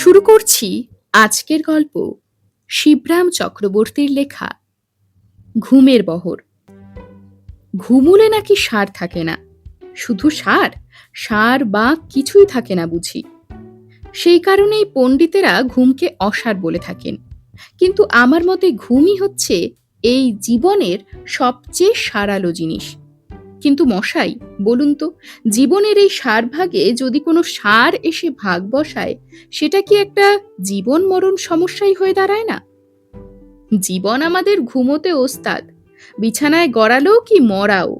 শুরু করছি আজকের গল্প শিবরাম চক্রবর্তীর লেখা ঘুমের বহর। ঘুমুলে নাকি সার থাকে না, শুধু সার, সার বা কিছুই থাকে না বুঝি। সেই কারণেই পণ্ডিতেরা ঘুমকে অসার বলে থাকেন। কিন্তু আমার মতে ঘুমই হচ্ছে এই জীবনের সবচেয়ে সারালো জিনিস। কিন্তু মশাই, বলুন তো, জীবনের এই সার ভাগে যদি কোনো সার এসে ভাগ বসায়, সেটা কি একটা জীবন মরণ সমস্যাই হয়ে দাঁড়ায় না? জীবন আমাদের ঘুমোতে ওস্তাদ, বিছানায় গড়ালো কি মরাও,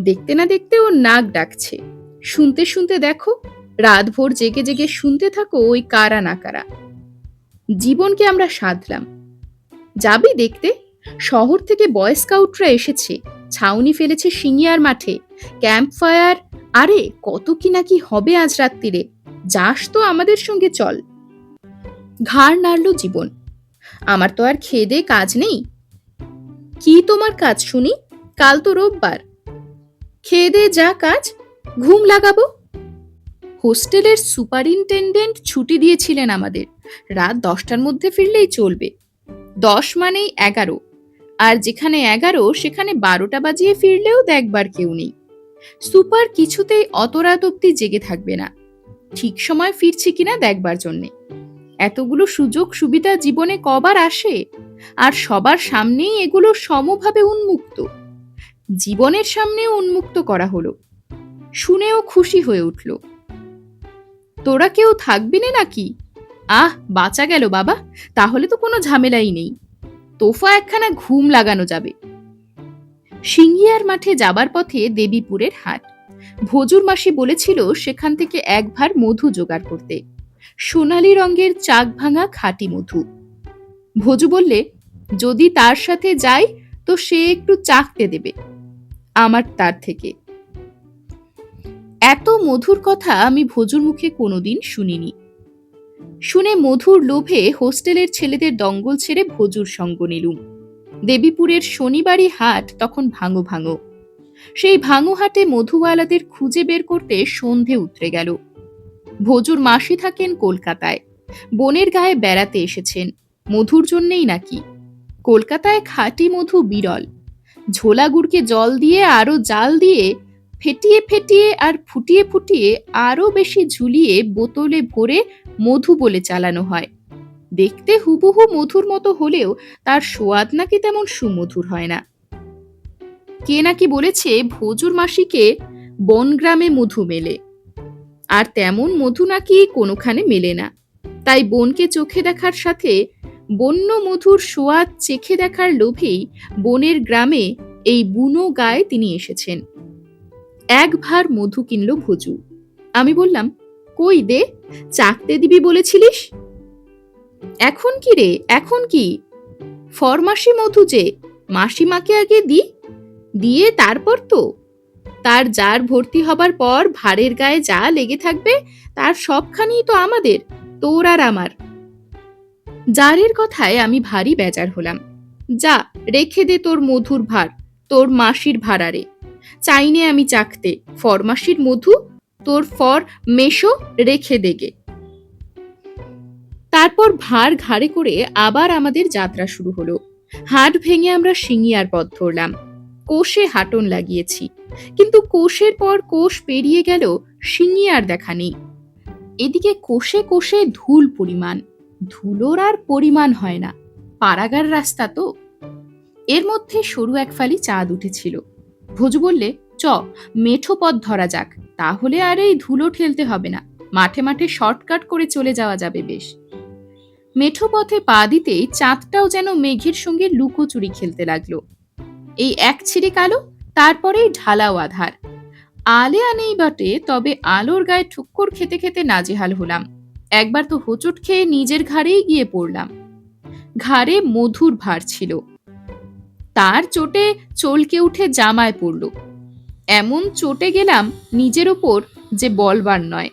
দেখতে না দেখতে ওর নাক ডাকছে। শুনতে শুনতে দেখো, রাতভর জেগে জেগে শুনতে থাকো ওই কারা না কারা। জীবনকে আমরা সাধলাম, যাবি দেখতে, শহর থেকে বয় স্কাউটরা এসেছে, ছাউনি ফেলেছে সিঙ্গিয়ার মাঠে, ক্যাম্প ফায়ার, আরে কত কি নাকি হবে আজ রাত্রিরে। যাস তো আমাদের সঙ্গে চল। ঘাড় নাড়ল জীবন। আমার তো আর খেয়ে দেয়ে কাজ নেই। কি তোমার কাজ শুনি? কাল তো রোববার। খেয়ে দেয়ে যা কাজ, ঘুম লাগাবো। হোস্টেলের সুপারিনটেন্ডেন্ট ছুটি দিয়েছিলেন আমাদের, রাত 10টার মধ্যে ফিরলেই চলবে। 10 মানেই 11, আর যেখানে 11 সেখানে 12টা বাজিয়ে ফিরলেও দেখবার কেউ নেই। সুপার কিছুতেই অত রাত অব্দি জেগে থাকবে না, ঠিক সময় ফিরছি কিনা দেখবার জন্যে। এতগুলো সুযোগ সুবিধা জীবনে কবার আসে, আর সবার সামনেই এগুলো সমভাবে উন্মুক্ত। জীবনের সামনেও উন্মুক্ত করা হলো। শুনেও খুশি হয়ে উঠল। তোরা কেউ থাকবি না নাকি? আহ, বাঁচা গেল বাবা, তাহলে তো কোনো ঝামেলাই নেই। তোফা একখানা ঘুম লাগানো যাবে। সিঙ্গিয়ার মাঠে যাবার পথে দেবীপুরের হাট। ভজুর মাসি বলেছিল সেখান থেকে এক ভার মধু জোগাড় করতে, সোনালী রঙের চাক ভাঙা খাঁটি মধু। ভজু বললে যদি তার সাথে যাই তো সে একটু চাকতে দেবে আমার তার থেকে। এত মধুর কথা আমি ভজুর মুখে কোনোদিন শুনিনি। শুনে মধুর লোভে হোস্টেলের ছেলেদের দঙ্গল ছেড়ে ভজুর সঙ্গ নিলুম। দেবীপুরের শনিবারই হাট তখন ভাঙো ভাঙো। সেই ভাঙো হাটে মধুওয়ালাদের খুঁজে বের করতে সন্ধে উতরে গেল। ভজুর মাসি থাকেন কলকাতায়, বোনের গায়ে বেড়াতে এসেছেন, মধুর জন্যেই নাকি। কলকাতায় খাঁটি মধু বিরল। ঝোলা গুড়কে জল দিয়ে আরো জাল দিয়ে ফেটিয়ে ফেটিয়ে আর ফুটিয়ে ফুটিয়ে আরো বেশি ঝুলিয়ে বোতলে ভরে মধু বলে চালানো হয়। দেখতে হুবহু মধুর মতো হলেও তার সোয়াদ নাকি তেমন সুমধুর হয় না। কে নাকি বলেছে ভজুর মাসিকে বনগ্রামে মধু মেলে, আর তেমন মধু নাকি কোনোখানে মেলে না। তাই বোনকে চোখে দেখার সাথে বন্য মধুর সোয়াদ চেখে দেখার লোভেই বনের গ্রামে এই বুনো গায়ে তিনি এসেছেন। এক ভার মধু কিনল ভজু। আমি বললাম, কই দে, চাকতে দিবি বলেছিলিস। এখন কি রে, এখন কি? ফরমাসি মধু যে, মাসিমাকে আগে দি, দিয়ে তারপর তো। তার জার ভর্তি হবার পর ভারের গায়ে যা লেগে থাকবে তার সবখানি তো আমাদের, তোর আর আমার। জারের কথায় আমি ভারী বেজার হলাম। যা, রেখে দে তোর মধুর ভার, তোর মাসির ভাড়ারে। চাইনে আমি চাকতে, ফরমাসির মধু তোর ফর মেশো রেখে দেগে। তারপর ভার ঘাড়ে করে আবার আমাদের যাত্রা শুরু হলো। হাট ভেঙে আমরা সিঙ্গিয়ার পথ ধরলাম। কোষে হাঁটন লাগিয়েছি, কিন্তু কোষের পর কোষ পেরিয়ে গেল, সিঙ্গিয়ার দেখা নেই। এদিকে কোষে কোষে ধুল পরিমাণ, ধুলোর আর পরিমাণ হয় না, পাড়াগার রাস্তা তো। এর মধ্যে সরু এক ফালি চাঁদ উঠেছিল। ভজু বললে, চ, মেঠো পথ ধরা যাক, তাহলে আর এই ধুলো ঠেলতে হবে না, মাঠে মাঠে শর্টকাট করে চলে যাওয়া যাবে বেশ। মেঠো পথে পা দিতেই চাঁদটাও যেন মেঘের সঙ্গে লুকোচুরি খেলতে লাগলো। এই এক ছিড়ে কালো, তারপরেই ঢালাও আধার। আলে আনেই বটে, তবে আলোর গায়ে ঠুক্কর খেতে খেতে নাজেহাল হলাম। একবার তো হোঁচট খেয়ে নিজের ঘাড়েই গিয়ে পড়লাম। ঘাড়ে মধুর ভার ছিল, তার চোটে চলকে উঠে জামায় পড়ল। এমন চটে গেলাম নিজের ওপর যে বলবার নয়,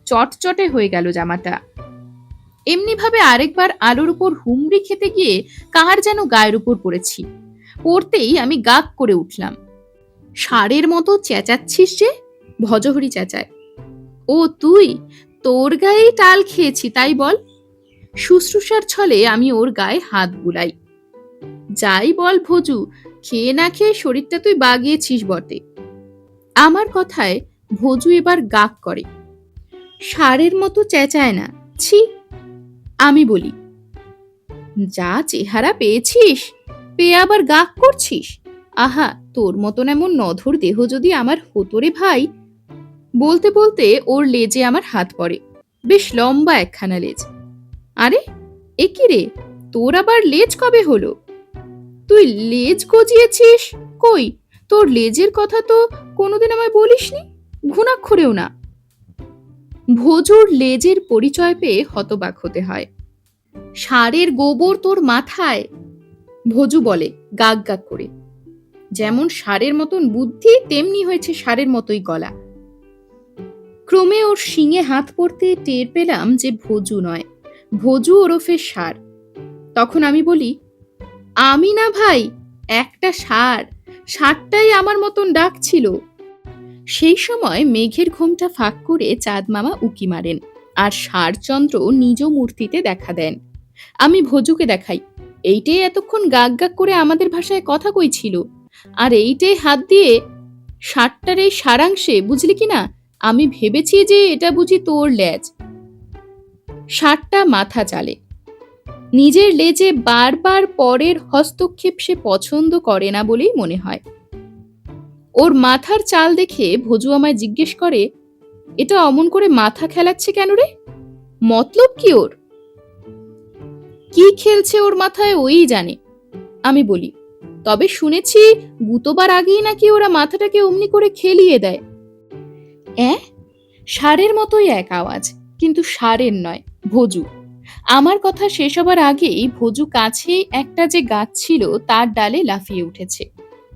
চটচটে হয়ে গেল জামাটা। এমনি ভাবে আরেকবার আলোর উপর হুমড়ি খেতে গিয়ে কার যেন গায়ের উপর পড়েছি। পড়তেই আমি গাক করে উঠলাম। ষাঁড়ের মতো চেঁচাচ্ছিস যে? ভজহরি চেঁচায়। ও তুই, তোর গায়েই টাল খেয়েছি তাই বল। শুশ্রূষার ছলে আমি ওর গায়ে হাত বুলাই। যাই বল ভোজু, খেয়ে না খেয়ে শরীরটা তুই বাগিয়েছিস বটে। আমার কথায় ভোজু এবার গাক করে, ষাঁড়ের মতো চেঁচায় না, ছি। আমি বলি, যা চেহারা পেয়েছিস, পেয়ে আবার গাক করছিস? আহা, তোর মতন এমন নধর দেহ যদি আমার হতো রে ভাই। বলতে বলতে ওর লেজে আমার হাত পড়ে, বেশ লম্বা একখানা লেজ। আরে, এ কি রে, তোর আবার লেজ কবে হলো? তুই লেজ গজিয়েছিস? কই, তোর লেজের কথা তো কোনোদিন আমায় বলিসনি, ঘুণাক্ষরেও না। ভোজুর লেজের পরিচয় পেয়ে হতবাক হতে হয়। ষাঁড়ের গোবর তোর মাথায়, ভোজু বলে গাগ গাগ করে। যেমন ষাঁড়ের মতন বুদ্ধি, তেমনি হয়েছে ষাঁড়ের মতোই গলা। ক্রমে ওর শিঙে হাত পড়তে টের পেলাম যে ভোজু নয়, ভোজু ওরফে ষাঁড়। তখন আমি বলি, আমি না ভাই, একটা ষাঁড়, ষাঁড়টাই আমার মতন ডাকছিল। সেই সময় মেঘের ঘোমটা ফাঁক করে চাঁদ মামা উকি মারেন, আর ষাঁড়চন্দ্র নিজ মূর্তিতে দেখা দেন। আমি ভোজুকে দেখাই, এইটাই এতক্ষণ গাগ গাগ করে আমাদের ভাষায় কথা কইছিল, আর এইটাই হাত দিয়ে ষাঁড়টার এই সারাংশে, বুঝলি কিনা, আমি ভেবেছি যে এটা বুঝি তোর লেজ। ষাঁড়টা মাথা চালে। নিজের লেজে বারবার পরের হস্তক্ষেপ সে পছন্দ করে না বলেই মনে হয়। ওর মাথার চাল দেখে ভোজু আমায় জিজ্ঞেস করে, এটা অমন করে মাথা খেলাচ্ছে কেন রে? মতলব কি ওর? কি খেলছে ওর মাথায় ওই জানে। আমি বলি, তবে শুনেছি গুতোবার আগেই নাকি ওরা মাথাটাকে অমনি করে খেলিয়ে দেয়। ষাঁড়ের মতোই এক আওয়াজ, কিন্তু ষাঁড়ের নয়, ভোজু। আমার কথা শেষ হবার আগেই ভোজু কাছেই একটা যে গাছ ছিল তার ডালে লাফিয়ে উঠেছে।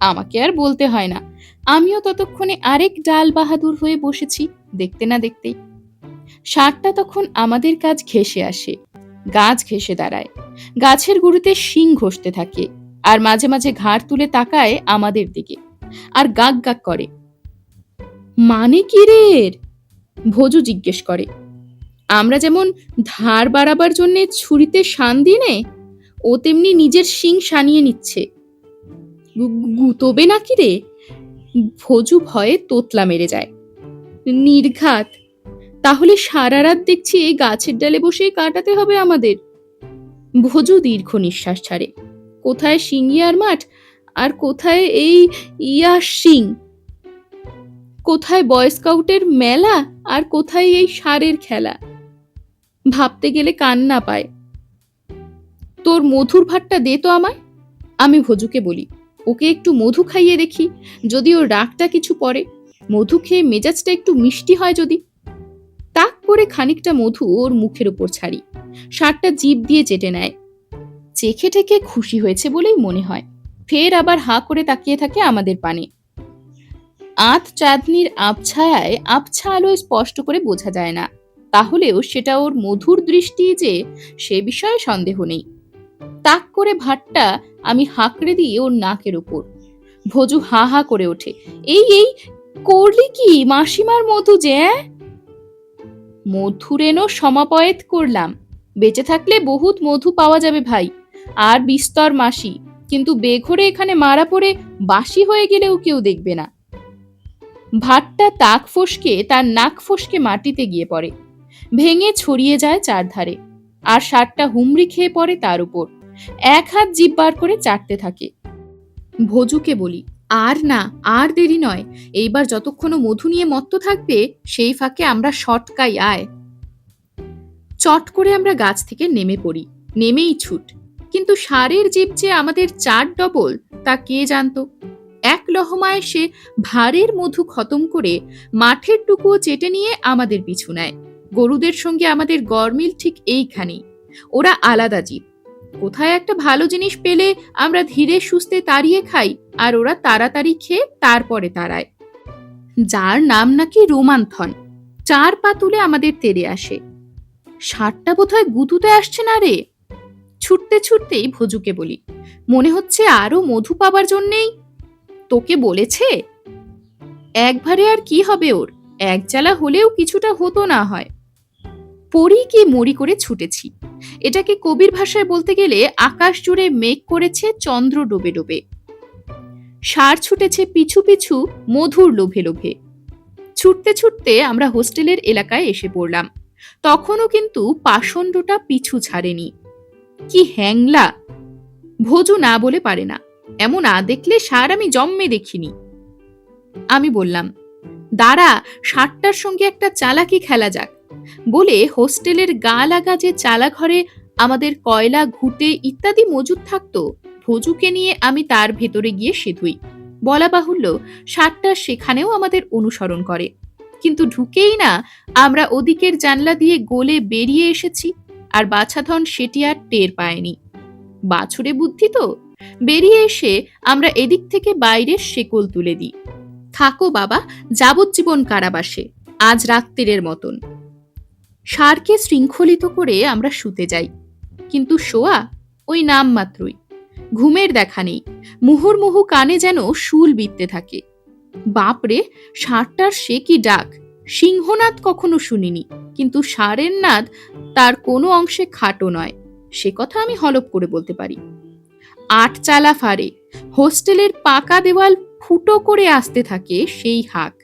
আমাকে আর বলতে হয় না, আমিও ততক্ষণে আরেক ডাল বাহাদুর হয়ে বসেছি দেখতে না দেখতেই। ষাঁড়টা তখন আমাদের কাজ ঘেঁষে আসে, গাছ ঘেঁষে দাঁড়ায়, গাছের গুঁড়িতে শিং ঘষতে থাকে, আর মাঝে মাঝে ঘাড় তুলে তাকায় আমাদের দিকে, আর গাক গাক করে। মানে কি রে এর? ভোজু জিজ্ঞেস করে। আমরা যেমন ধার বাড়াবার জন্যে ছুরিতে শান দিই নে, ও তেমনি নিজের শিং শানিয়ে নিচ্ছে। গুতোবে নাকি রে? ভোজু ভয়ে তোতলা মেরে যায়। নির্ঘাত, তাহলে সারা রাত দেখছি এই গাছের ডালে বসেই কাটাতে হবে আমাদের। ভোজু দীর্ঘ নিঃশ্বাস ছাড়ে। কোথায় সিংহিয়ার মাঠ, আর কোথায় এই ইয়ার শিং, কোথায় বয় স্কাউটের মেলা, আর কোথায় এই ষাঁড়ের খেলা। ভাবতে গেলে কান্না পায়। তোর মধুর ভাতটা দে তো আমায়। আমি ভোজুকে বলি, ওকে একটু মধু খাইয়ে দেখি, যদি ওর রাগটা কিছু পড়ে, মধু খেয়ে মেজাজটা একটু মিষ্টি হয় যদি। তাক করে খানিকটা মধু ওর মুখের উপর ছাড়ি। ষাঁড়টা জিভ দিয়ে চেটে নেয়, চেখে টেখে খুশি হয়েছে বলেই মনে হয়। ফের আবার হাঁ করে তাকিয়ে থাকে আমাদের পানে। আধ চাঁদনির আবছায়ায় আবছা আলোয় স্পষ্ট করে বোঝা যায় না, তাহলেও সেটা ওর মধুর দৃষ্টি যে, সে বিষয়ে সন্দেহ নেই। তাক করে ভাতটা আমি হাঁকড়ে দিই ওর নাকের উপর। ভোজু হা হা করে ওঠে, এই এই করলি কি মাসিমার মধু যে? মধুরেনো সমাপয়েত করলাম, বেঁচে থাকলে বহুত মধু পাওয়া যাবে ভাই, আর বিস্তর মাসি, কিন্তু বেঘরে এখানে মারা পড়ে বাসি হয়ে গেলেও কেউ দেখবে না। ভাতটা তাক ফসকে তার নাক ফসকে মাটিতে গিয়ে পড়ে, ভেঙে ছড়িয়ে যায় চারধারে, আর ষাঁড়টা হুমড়ি খেয়ে পড়ে তার উপর, এক হাত জিভ বার করে চাটতে থাকে। ভোজুকে বলি, আর না, আর দেরি নয়, এইবার যতক্ষণ ও মধু নিয়ে মত্ত থাকবে, সেই ফাঁকে আমরা শটকাই আয়। চট করে আমরা গাছ থেকে নেমে পড়ি, নেমেই ছুট। কিন্তু ষাঁড়ের জিভ যে আমাদের 4 ডবল, তা কে জানতো। এক লহমায় সে ভারের মধু খতম করে মাঠের টুকুও চেটে নিয়ে আমাদের পিছু নেয়। গরুদের সঙ্গে আমাদের গরমিল ঠিক এইখানেই, ওরা আলাদা জীব। কোথায় একটা ভালো জিনিস পেলে আমরা ধীরে সুস্থে তাড়িয়ে খাই, আর ওরা তাড়াতাড়ি খেয়ে তারপরে তাড়ায়। যার নাম নাকি রোমান্থন, 4 পা তুলে আমাদের তেড়ে আসে। ষাঁড়টা বোধহয় গুতুতে আসছে না রে। ছুটতে ছুটতেই ভোজুকে বলি, মনে হচ্ছে আরো মধু পাবার জন্যেই। তোকে বলেছে? একবারে আর কি হবে ওর, এক জ্বালা হলেও কিছুটা হতো না হয়। পড়ি কি মরি করে ছুটেছি। এটাকে কবির ভাষায় বলতে গেলে আকাশ জুড়ে মেঘ করেছে চন্দ্র ডোবে ডোবে। ষাঁড় ছুটেছে পিছু পিছু মধুর লোভে লোভে। ছুটতে ছুটতে আমরা হোস্টেলের এলাকায় এসে পড়লাম। তখনও কিন্তু পাষণ্ডটা পিছু ছাড়েনি। কি হ্যাংলা! ভোজু না বলে পারে না, এমন দেখলে ষাঁড় আমি জন্মে দেখিনি। আমি বললাম, দাঁড়া, ষাঁড়টার সঙ্গে একটা চালাকি খেলা যাক। বলে হোস্টেলের গা লাগা যে চালা ঘরে আমাদের কয়লা, ঘুঁটে ইত্যাদি মজুদ থাকতো, ভোজুকে নিয়ে আমি তার ভেতরে গিয়ে সেধুই। বলা বাহুল্য, ষাঁড়টা সেখানেও আমাদের অনুসরণ করে। কিন্তু ঢুকেই না আমরা ওদিকের জানলা দিয়ে গলে বেরিয়ে এসেছি, আর বাছাধন সেটি আর টের পায়নি। বাছুরে বুদ্ধি তো। বেরিয়ে এসে আমরা এদিক থেকে বাইরের শেকল তুলে দিই। থাকো বাবা, যাবজ্জীবন কারাবাসে, আজ রাত্রিরের মতন। ষাঁড়কে শৃঙ্খলিত করে আমরা শুতে যাই, কিন্তু শোয়া ওই নাম মাত্রই। ঘুমের দেখা নেই, মুহুর্মুহু কানে যেন শুল বিঁধতে থাকে। বাপরে, ষাঁড়টার সে কি ডাক! সিংহনাদ কখনো শুনিনি, কিন্তু ষাঁড়ের নাদ তার কোনো অংশে খাটো নয়, সে কথা আমি হলপ করে বলতে পারি। আটচালা ফাড়ে, হোস্টেলের পাকা দেওয়াল ফুটো করে আসতে থাকে সেই হাঁক।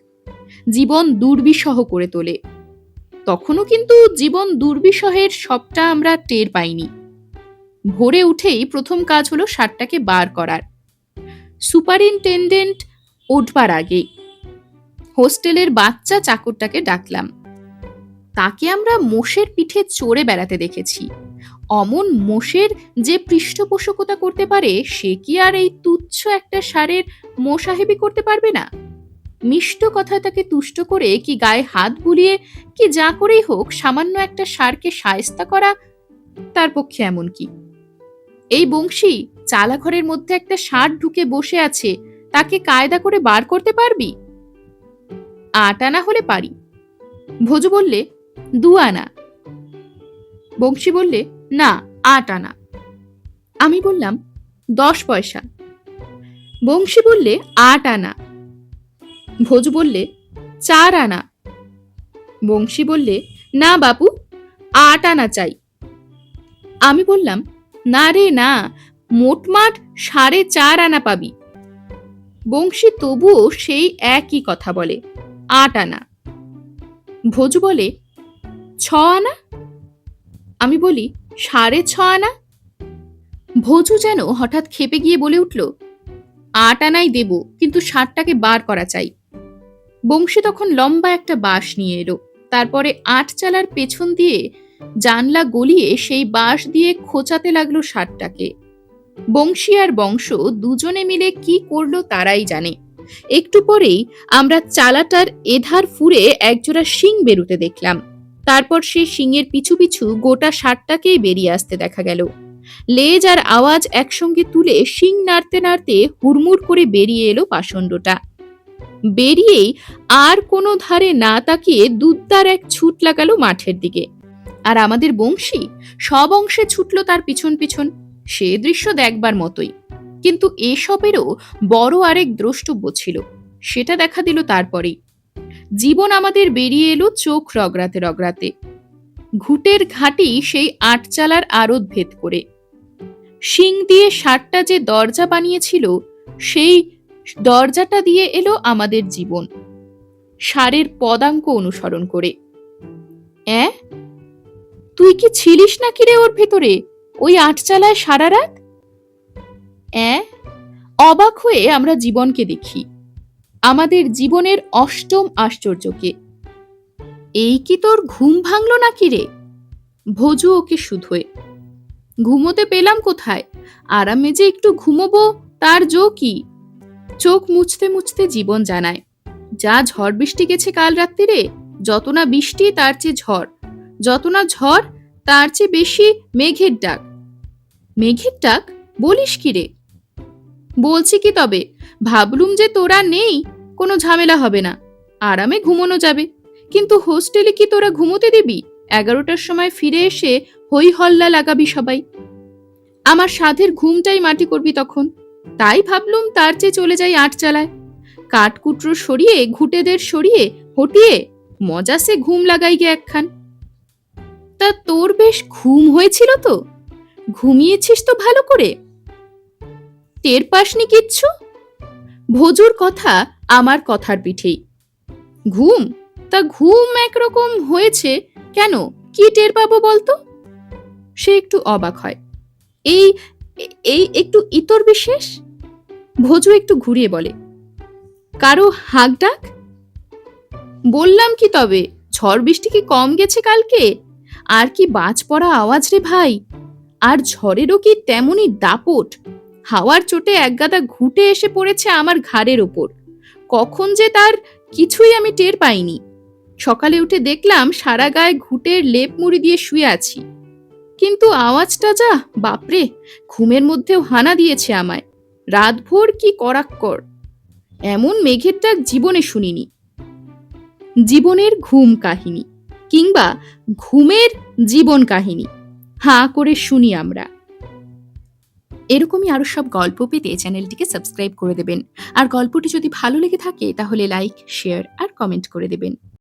জীবন দুর্বিষহ করে তোলে। তখনও কিন্তু জীবন দুর্বিষহের সবটা আমরা টের পাইনি। ভোরে উঠেই প্রথম কাজ হলো ষাঁড়টাকে বার করার। সুপারিনটেন্ডেন্ট উঠবার আগে হোস্টেলের বাচ্চা চাকরটাকে ডাকলাম। তাকে আমরা মোষের পিঠে চড়ে বেড়াতে দেখেছি। অমন মোষের যে পৃষ্ঠপোষকতা করতে পারে, সে কি আর এই তুচ্ছ একটা ষাঁড়ের মোসাহেবি করতে পারবে না? মিষ্ট কথায় তাকে তুষ্ট করে কি গায়ে হাত বুলিয়ে কি যা করেই হোক সামান্য একটা ষাঁড়কে শায়েস্তা করা তার পক্ষে এমন কি? এই বংশী, চালাঘরের মধ্যে একটা ষাঁড় ঢুকে বসে আছে, তাকে কায়দা করে বার করতে পারবি? 8 আনা হলে পারি। ভোজু বললে 2 আনা। বংশী বললে না, 8 আনা। আমি বললাম 10 পয়সা। বংশী বললে 8 আনা। ভোজু বললে 4 আনা। বংশী বললে না বাপু, 8 আনা চাই। আমি বললাম না রে না, মোটমাট 4.5 আনা পাবি। বংশী তবুও সেই একই কথা বলে, 8 আনা। ভোজু বলে 6 আনা। আমি বলি 6.5 আনা। ভোজু যেন হঠাৎ খেপে গিয়ে বলে উঠল, 8 আনাই দেব, কিন্তু ষাঁড়টাকে বার করা চাই। বংশী তখন লম্বা একটা বাঁশ নিয়ে এলো। তারপরে আটচালার পেছন দিয়ে জানলা গলিয়ে সেই বাঁশ দিয়ে খোঁচাতে লাগলো ষাঁড়টাকে। বংশী আর বংশ দুজনে মিলে কি করলো তারাই জানে। একটু পরেই আমরা চালাটার এধার ফুঁড়ে একজোড়া শিং বেরুতে দেখলাম। তারপর সেই শিংয়ের পিছু পিছু গোটা ষাঁড়টাকেই বেরিয়ে আসতে দেখা গেল। লেজ আর আওয়াজ একসঙ্গে তুলে শিং নাড়তে নাড়তে হুড়মুড় করে বেরিয়ে এলো পাষণ্ডটা। বেরিয়েই আর কোনো ধারে না তাকিয়ে দুধদার এক ছুট লাগালো মাঠের দিকে। আর আমাদের বংশী সব অংশে ছুটলো তার পিছন পিছন। সে দৃশ্য দেখবার মতোই, কিন্তু এসবেরও বড় আরেক দ্রষ্টব্য ছিল। সেটা দেখা দিল তারপরেই। জীবন আমাদের বেরিয়ে এলো চোখ রগড়াতে রগড়াতে। ঘুটের ঘাটি সেই আটচালার আড়ত ভেদ করে। শিং দিয়ে ষাঁড়টা যে দরজা বানিয়েছিল, সেই দরজাটা দিয়ে এলো আমাদের জীবন, ষাঁড়ের পদাঙ্ক অনুসরণ করে। তুই কি ছিলিস নাকি রে ওর ভেতরে, ওই আটচালায় সারা রাত? অবাক হয়ে আমরা জীবনকে দেখি, আমাদের জীবনের অষ্টম আশ্চর্যকে। এই কি তোর ঘুম ভাঙলো নাকি রে? ভোজু ওকে শুধোয়। ঘুমোতে পেলাম কোথায়, আরামে যে একটু ঘুমোবো তার জো কি? চোখ মুছতে মুছতে জীবন জানায়, যা ঝড় বৃষ্টি গেছে কাল রাত্রিরে, যত না বৃষ্টি তার চেয়ে ঝড়, যত না ঝড় তার চেয়ে বেশি মেঘের ডাক। মেঘের ডাক বলিস কি রে? বলছি কি তবে, ভাবলুম যে তোরা নেই, কোনো ঝামেলা হবে না, আরামে ঘুমোনো যাবে। কিন্তু হোস্টেলে কি তোরা ঘুমোতে দিবি? 11টার সময় ফিরে এসে হই হল্লা লাগাবি সবাই। আমার সাধের ঘুমটাই মাটি করবি তখন। তাই ভাবলুম তার চেয়ে চলে যাই আটচালায়, কাঠকুটরো সরিয়ে ঘুটেদের সরিয়ে হটিয়ে মজা সে ঘুম লাগাই গে একখান। তা তা তোর বেশ ঘুম হয়েছিল তো? ঘুমিয়েছিস তো ভালো করে? টের পাসনি কিচ্ছু? ভোজুর কথা আমার কথার পিঠেই। ঘুম? তা ঘুম একরকম হয়েছে, কেন, কি টের পাবো বলতো? সে একটু অবাক হয়। এই এই একটু ইতর বিশেষ। ভোজু একটু ঘুরিয়ে বলে, কারো হাঁক ডাক? বললাম কি তবে, ঝড় বৃষ্টি কি কম গেছে কালকে? আর কি বাজ পড়া আওয়াজ রে ভাই! আর ঝড়েরও কি তেমনই দাপট! হাওয়ার চোটে একগাদা ঘুঁটে এসে পড়েছে আমার ঘাড়ের ওপর। কখন যে তার কিছুই আমি টের পাইনি। সকালে উঠে দেখলাম সারা গায়ে ঘুঁটের লেপ মুড়ি দিয়ে শুয়ে আছি। কিন্তু আওয়াজটা যা, বাপরে, ঘুমের মধ্যেও হানা দিয়েছে আমায়। রাতভর কি করাক্কর! এমন মেঘের ডাক জীবনে শুনিনি। জীবনের ঘুম কাহিনী, কিংবা ঘুমের জীবন কাহিনী, হাঁ করে শুনি আমরা। এরকমই আরো সব গল্প পেতে চ্যানেলটিকে সাবস্ক্রাইব করে দেবেন। আর গল্পটি যদি ভালো লেগে থাকে তাহলে লাইক, শেয়ার আর কমেন্ট করে দেবেন।